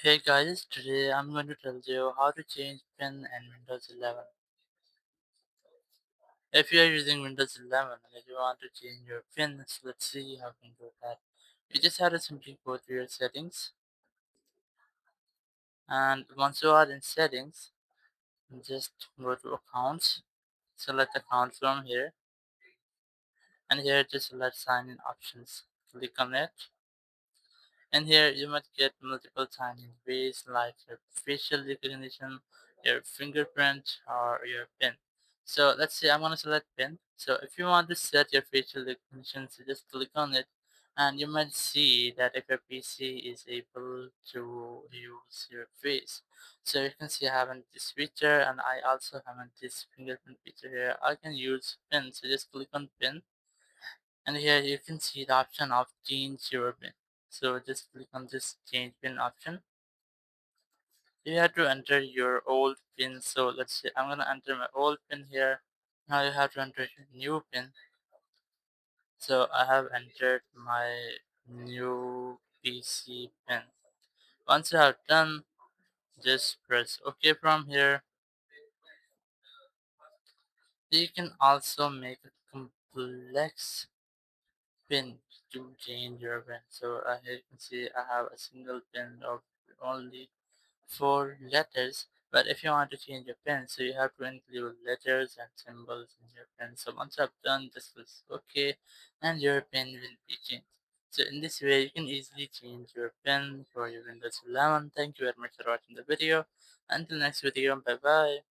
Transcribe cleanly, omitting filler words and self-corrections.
Hey guys, today I'm going to tell you how to change PIN in Windows 11. If you are using Windows 11 and if you want to change your PIN, so let's see how we can do that. You just have to simply go to your settings, and once you are in settings, just go to accounts, select account from here, and here just select sign in options. Click on it. And here you might get multiple sign-in ways like your facial recognition, your fingerprint, or your PIN. So let's say I'm gonna select PIN. So if you want to set your facial recognition, so just click on it, and you might see that if your PC is able to use your face. So you can see I have this feature, and I also have this fingerprint feature here. I can use PIN. So just click on PIN, and here you can see the option of change your pin. So just click on this change pin option. You have to enter your old pin. So let's say I'm gonna enter my old pin here. Now you have to enter your new pin. So I have entered my new PC pin. Once you have done, just press OK from here. You can also make a complex pin to change your pin. So here you can see I have a single pin of only 4 letters. But if you want to change your pin, so you have to include letters and symbols in your pin. So once I've done this, is okay, and your pin will be changed. So in this way, you can easily change your pin for your Windows 11. Thank you very much for watching the video. Until next video, bye bye.